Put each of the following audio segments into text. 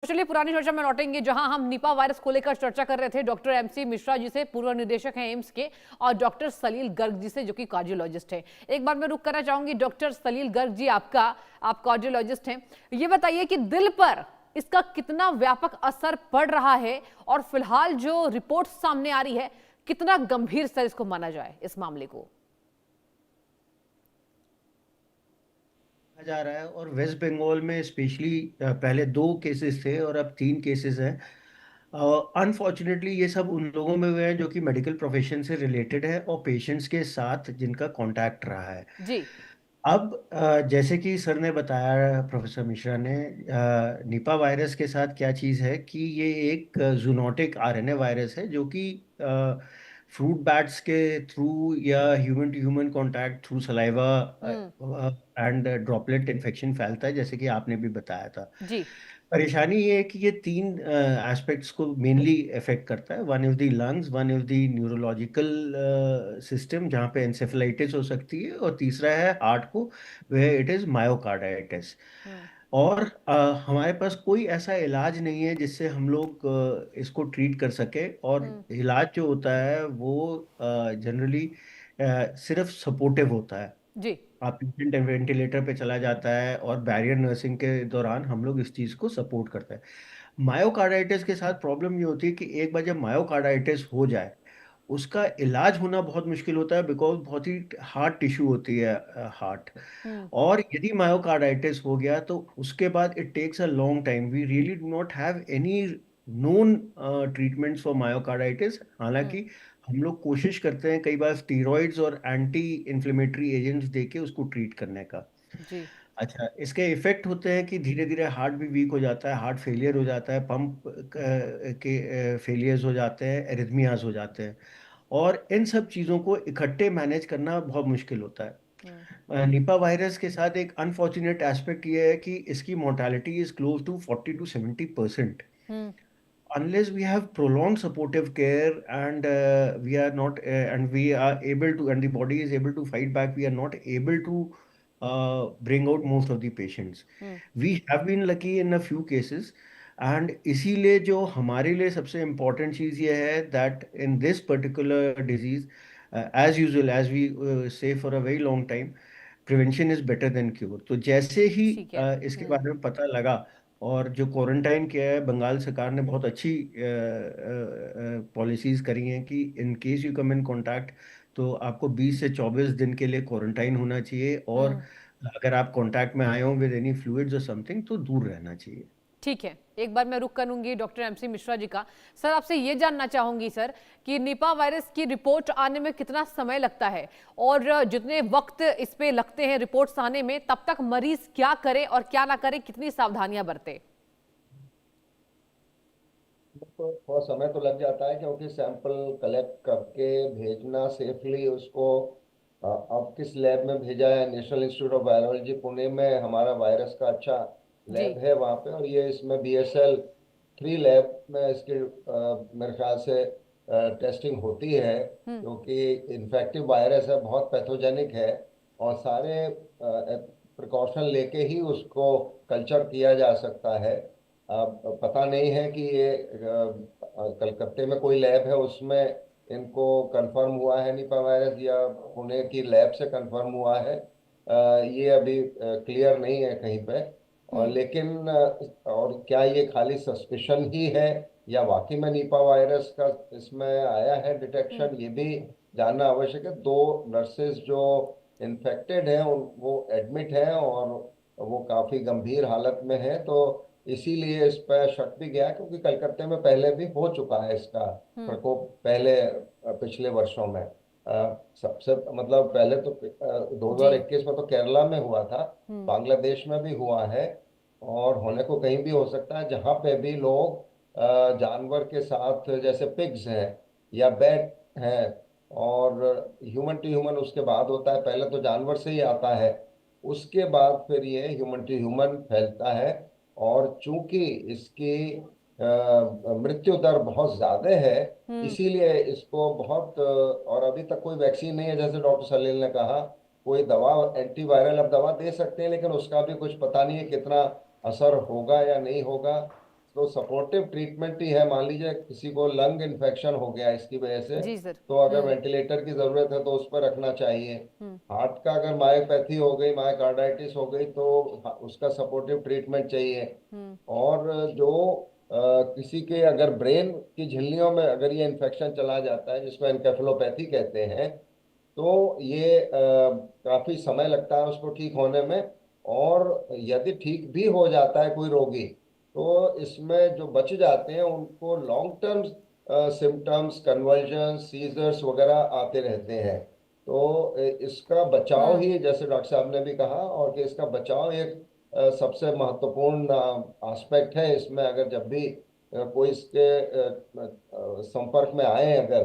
चलिए पुरानी चर्चा में लौटेंगे जहां हम निपा वायरस को लेकर चर्चा कर रहे थे डॉक्टर एमसी मिश्रा जी से, पूर्व निदेशक हैं एम्स के, और डॉक्टर सलील गर्ग जी से जो कि कार्डियोलॉजिस्ट हैं। एक बार मैं रुक करना चाहूंगी डॉक्टर सलील गर्ग जी, आप कार्डियोलॉजिस्ट हैं, ये बताइए कि दिल पर इसका कितना व्यापक असर पड़ रहा है और फिलहाल जो रिपोर्ट सामने आ रही है कितना गंभीर सर इसको माना जाए इस मामले को। जा रहा है और वेस्ट बंगाल में स्पेशली पहले 2 केसेस थे और अब 3 केसेस हैं। अनफॉर्चुनेटली ये सब उन लोगों में हुए हैं जो कि मेडिकल प्रोफेशन से रिलेटेड है और पेशेंट्स के साथ जिनका कांटेक्ट रहा है। जी। अब जैसे कि सर ने बताया, प्रोफेसर मिश्रा ने, निपा वायरस के साथ क्या चीज़ है कि ये एक जूनोटिक आरएनए वायरस है जो कि फ्रूट बैट्स के थ्रू या human to human contact through saliva hmm. And droplet infection फैलता है, जैसे कि आपने भी बताया था। जी। परेशानी ये है कि ये 3 एस्पेक्ट्स को मेनली अफेक्ट करता है। One is the lungs, one is the neurological system जहाँ पे एंसेफेलाइटिस हो सकती है, और तीसरा है हार्ट को, वह इट इज मायोकार्डाइटिस। हम्म। और हमारे पास कोई ऐसा इलाज नहीं है जिससे हम लोग इसको ट्रीट कर सके। और हम्म। इलाज जो होता है वो जनरली सिर्फ सपोर्टिव होता है। जी। आप पेशेंट वेंटिलेटर पे चला जाता है और बैरियर नर्सिंग के दौरान हम लोग इस चीज़ को सपोर्ट करते हैं। मायोकार्डाइटिस के साथ प्रॉब्लम ये होती है कि एक बार जब मायोकार्डाइटिस हो जाए, उसका इलाज होना बहुत मुश्किल होता है, बिकॉज बहुत ही हार्ड टिश्यू होती है हार्ट। हम्म। और यदि मायोकार्डाइटिस हो गया तो उसके बाद it takes a long time. We really do not have any known treatments for myocarditis. Hmm. हालांकि हम लोग कोशिश करते हैं कई बार स्टीरॉइड्स और एंटी इन्फ्लेमेटरी एजेंट्स देके उसको ट्रीट करने का। जी। अच्छा, इसके इफेक्ट होते हैं कि धीरे धीरे हार्ट भी वीक हो जाता है, हार्ट फेलियर हो जाता है, पंप के फेलियर्स हो जाते हैं, एरिथमियाज हो जाते हैं। और इन सब चीज़ों को इकट्ठे मैनेज करना बहुत मुश्किल होता है। हम्म। निपा वायरस के साथ एक अनफॉर्चुनेट एस्पेक्ट ये है कि इसकी mortality is close to 40 to 70%। Hmm. Unless we have prolonged supportive care and we are not and we are able to, and the body is able to fight back, we are not able to bring out most of the patients. Hmm. We have been lucky in a few cases, and इसीलिए जो हमारे लिए सबसे important चीज़ ये है that in this particular disease, as usual, as we say for a very long time, prevention is better than cure. तो जैसे ही ठीक है। इसके हम्म। बारे में पता लगा और जो क्वारंटाइन किया है, बंगाल सरकार ने बहुत अच्छी पॉलिसीज करी हैं कि in case you come in contact तो आपको 20 से 24 दिन के लिए क्वारंटाइन होना चाहिए, और हम्म। अगर आप कांटेक्ट में आए हो विद एनी फ्लूइड्स और समथिंग तो दूर रहना चाहिए। ठीक है, एक बार मैं रुक करूंगी डॉक्टर एमसी मिश्रा जी का। सर आपसे ये जानना चाहूंगी सर कि निपा वायरस की रिपोर्ट आने में कितना समय लगता है, और जितने वक्त इस पे लगते हैं रिपोर्ट्स आने में, तब तक मरीज क्या करे और क्या ना करे, कितनी सावधानियां बरते। तो थोड़ा समय तो लग जाता है क्योंकि सैंपल कलेक्ट करके भेजना सेफली उसको अब किस लैब में भेजा है। National institute of virology Pune में हमारा वायरस का अच्छा जी। लैब है वहाँ पे, और ये इसमें BSL 3 लैब में इसकी मेरे ख्याल से टेस्टिंग होती है, हम्म। क्योंकि इन्फेक्टिव वायरस है, बहुत पैथोजेनिक है, और सारे प्रिकॉशन लेके ही उसको कल्चर किया जा सकता है। अब पता नहीं है कि ये कलकत्ते में कोई लैब है उसमें इनको कंफर्म हुआ है निपा वायरस, या पुणे की लैब से कंफर्म हुआ है। ये अभी क्लियर नहीं है कहीं पे। और हम्म। लेकिन और क्या ये खाली सस्पिशन ही है या वाकई में निपा वायरस का इसमें आया है हम्म। डिटेक्शन, ये भी जानना आवश्यक है। 2 नर्सेज जो इन्फेक्टेड हैं वो एडमिट हैं और वो काफी गंभीर हालत में है, तो इसीलिए इस पर शक भी गया, क्योंकि कलकत्ते में पहले भी हो चुका है इसका हम्म। प्रकोप पहले पिछले वर्षों में। सबसे मतलब पहले तो जी। 2021 में तो केरला में हुआ था, हम्म। बांग्लादेश में भी हुआ है, और होने को कहीं भी हो सकता है जहां पे भी लोग जानवर के साथ, जैसे पिग्स हैं या बैट हैं, और ह्यूमन टू ह्यूमन उसके बाद होता है, पहले तो जानवर से ही आता है, उसके बाद फिर ये ह्यूमन टू ह्यूमन फैलता है। और चूंकि इसकी मृत्यु दर बहुत ज्यादा है, हम्म। इसीलिए इसको बहुत और अभी तक कोई वैक्सीन नहीं है, जैसे डॉक्टर सलील ने कहा। कोई दवा, एंटीवायरल अब दवा दे सकते हैं, लेकिन उसका भी कुछ पता नहीं है कितना असर होगा या नहीं होगा। तो सपोर्टिव ट्रीटमेंट ही है। मान लीजिए किसी को लंग इन्फेक्शन हो गया इसकी वजह से, जी सर। तो अगर वेंटिलेटर की जरूरत है तो उस पर रखना चाहिए। हम्म। हार्ट का अगर मायोपैथी हो गई, मायोकार्डाइटिस हो गई, तो उसका सपोर्टिव ट्रीटमेंट चाहिए। हम्म। और जो किसी के अगर ब्रेन की झिल्लियों में अगर ये इन्फेक्शन चला जाता है, जिसको एनकेफेलोपैथी कहते हैं, तो ये काफी समय लगता है उसको ठीक होने में। और यदि ठीक भी हो जाता है कोई रोगी, तो इसमें जो बच जाते हैं उनको long term symptoms, convulsion, seizures वगैरह आते रहते हैं। तो इसका बचाव ही, जैसे डॉक्टर साहब ने भी कहा, और कि इसका बचाव एक सबसे महत्वपूर्ण एस्पेक्ट है इसमें। अगर जब भी कोई इसके संपर्क में आए, अगर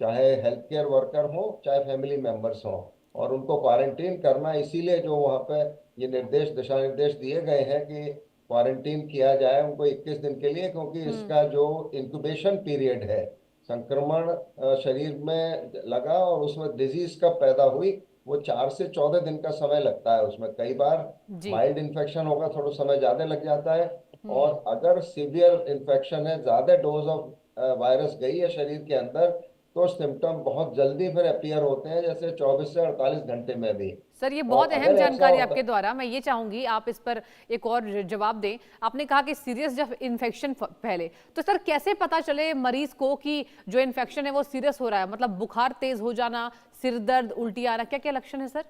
चाहे हेल्थ केयर वर्कर हो चाहे फैमिली मेंबर्स हो, और उनको क्वारंटीन करना, इसीलिए जो वहाँ पे ये निर्देश, दिशा निर्देश दिए गए हैं कि क्वारंटीन किया जाए उनको 21 दिन के लिए, क्योंकि इसका जो इंक्यूबेशन पीरियड है, संक्रमण शरीर में लगा और उसमें डिजीज कब पैदा हुई, वो 4 से 14 दिन का समय लगता है उसमें। कई बार जी। माइल्ड इन्फेक्शन होगा, थोड़ा समय ज्यादा लग जाता है। और अगर सीवियर इन्फेक्शन है, ज्यादा डोज ऑफ वायरस गई है शरीर के अंदर, तो सिम्टम बहुत जल्दी फिर अपीयर होते हैं, जैसे 24 से 48 घंटे में भी। सर ये और बहुत अहम अगर ऐसा जानकारी होता, आपके द्वारा, मैं ये चाहूंगी आप इस पर एक और जवाब दें। आपने कहा कि सीरियस जब इन्फेक्शन पहले, तो सर कैसे पता चले मरीज को कि जो इन्फेक्शन है वो सीरियस हो रहा है? मतलब बुखार तेज हो जाना, सिर दर्द, उल्टी आना, क्या क्या लक्षण है सर?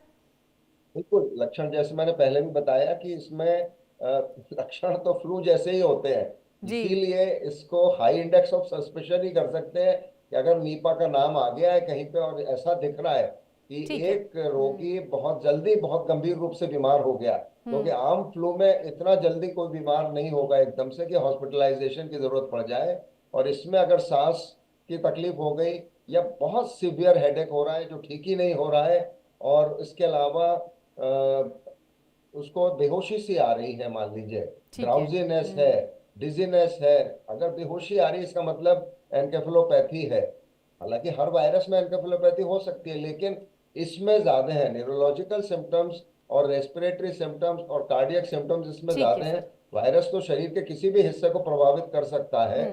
बिल्कुल लक्षण जैसे मैंने पहले भी बताया कि इसमें लक्षण तो फ्लू जैसे ही होते हैं। जी। इसीलिए इसको हाई इंडेक्स ऑफ सस्पेशन ही कर सकते हैं कि अगर नीपा का नाम आ गया है कहीं पे और ऐसा दिख रहा है कि ठीक है। एक रोगी बहुत जल्दी बहुत गंभीर रूप से बीमार हो गया, क्योंकि आम फ्लू में इतना जल्दी कोई बीमार नहीं होगा एकदम से कि हॉस्पिटलाइजेशन की जरूरत पड़ जाए। और इसमें अगर सांस की तकलीफ हो गई, या बहुत सीवियर हेडेक हो रहा है जो ठीक ही नहीं हो रहा है, और इसके अलावा उसको बेहोशी सी आ रही है, मान लीजिए ठीक है। ड्राउजीनेस है, डिजीनेस है, अगर बेहोशी आ रही है इसका मतलब एनकेफेलोपैथी है। हालांकि हर वायरस में एनकेफेलोपैथी हो सकती है, लेकिन इसमें ज्यादा है। न्यूरोलॉजिकल सिम्टम्स और रेस्पिरेटरी सिम्टम्स और कार्डियक सिम्टम्स इसमें ठीक है ज्यादा हैं। सर। वायरस तो शरीर के किसी भी हिस्से को प्रभावित कर सकता है।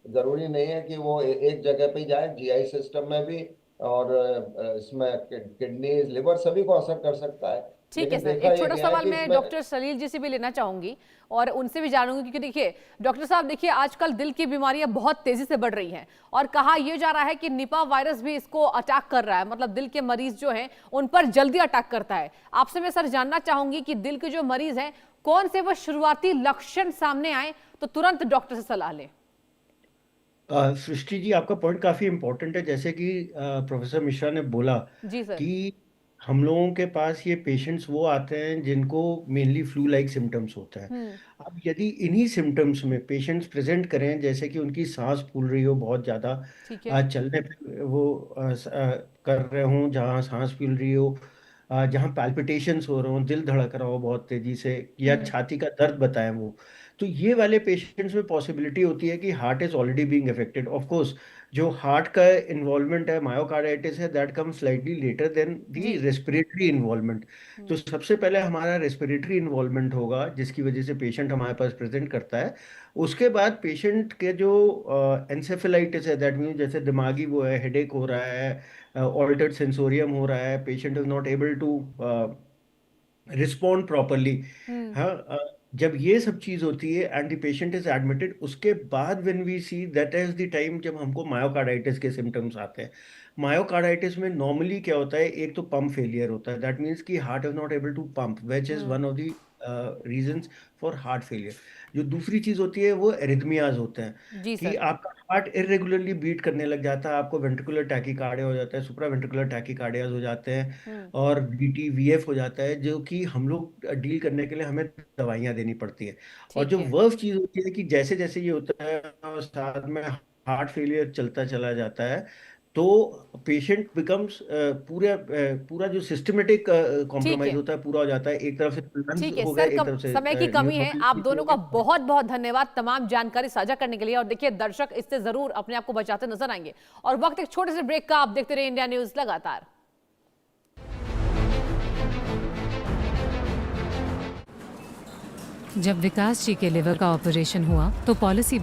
जरूरी नहीं है कि वो एक जगह पे ही जाए, जीआई सिस्टम में भी, और इसमें किडनीज, लिवर, सभी को असर कर सकता है। ठीक है लेकिन सर, देखा एक यह छोटा गया है सवाल कि मैं इसमें, डॉक्टर सलील जी से भी लेना चाहूंगी और उनसे भी जानूंगी, क्योंकि देखिए डॉक्टर साहब, देखिए आजकल दिल की बीमारियां बहुत तेजी से बढ़ रही हैं और कहा यह जा रहा है कि निपा वायरस भी इसको अटैक कर रहा है, मतलब दिल के मरीज जो हैं उन पर जल्दी अटैक करता है। आपसे मैं सर जानना चाहूंगी कि दिल के जो मरीज हैं, कौन से वो शुरुआती लक्षण सामने आए तो तुरंत डॉक्टर से सलाह लें? सृष्टि जी, आपका पॉइंट काफी इम्पोर्टेंट है। जैसे कि प्रोफेसर मिश्रा ने बोला जी सर। कि हम लोगों के पास ये पेशेंट्स वो आते हैं जिनको मेनली फ्लू लाइक सिम्टम्स होता है। अब यदि इन्हीं सिम्टम्स में पेशेंट्स प्रेजेंट करें, जैसे कि उनकी सांस फूल रही हो बहुत ज़्यादा, ठीक है। चलने पे वो कर रहे हों जहाँ सांस फूल रही हो, जहाँ पैल्पिटेशंस हो रहे हो, दिल धड़क रहा हो बहुत तेजी से, या छाती का दर्द बताएं वो, तो ये वाले पेशेंट्स में पॉसिबिलिटी होती है कि heart is already being affected. Of course जो हार्ट का इन्वॉल्वमेंट है, मायोकार्डाइटिस है, that come slightly later than the G. Respiratory involvement. तो सबसे पहले हमारा रेस्पिरेटरी इन्वॉल्वमेंट होगा, जिसकी वजह से पेशेंट हमारे पास प्रेजेंट करता है। उसके बाद पेशेंट के जो एंसेफेलाइटिस है, दैट मीन जैसे दिमागी वो है, हेडेक हो रहा है, ऑल्टर्ड सेंसोरियम हो रहा है, patient is not able to respond properly. हाँ, जब ये सब चीज होती है and the patient is admitted, उसके बाद when we see, that is the time जब हमको मायोकार्डाइटिस के सिम्टम्स आते हैं। मायोकार्डाइटिस में नॉर्मली क्या होता है, एक तो पंप फेलियर होता है, दैट मीन्स कि heart is not able to pump, which is one of the reasons for heart failure. जो दूसरी चीज होती है वो एरिथमियाज होते हैं, जी कि सर। आपका हार्ट इरेगुलरली बीट करने लग जाता है, आपको वेंट्रिकुलर टैकीकार्डिया हो जाता है, सुप्रा वेंट्रिकुलर टैकीकार्डियाज हो जाते हैं, और बीटीवीएफ हो जाता है, जो कि हम लोग डील करने के लिए हमें दवाइयाँ देनी पड़ती हैं। और ठीक जो है। वर्स्ट चीज़ होती है कि जैसे जैसे ये होता है और साथ में हार्ट फेलियर चलता चला जाता है, तो पेशेंट बिकम्स पूरा जो सिस्टमेटिक ठीक कॉम्प्रोमाइज है। होता है, पूरा हो जाता है। एक तरफ से लंग्स ठीक है हो गए, सर, एक कम तरफ से समय की कमी है, आप न्यूरोलॉजी दोनों हो का गए। बहुत बहुत धन्यवाद तमाम जानकारी साझा करने के लिए। और देखिए दर्शक इससे जरूर अपने आप को बचाते नजर आएंगे। और वक्त एक छोटे से ब्रेक का, आप देखते रहिए इंडिया न्यूज लगातार। जब विकास जी के लिवर का ऑपरेशन हुआ तो पॉलिसी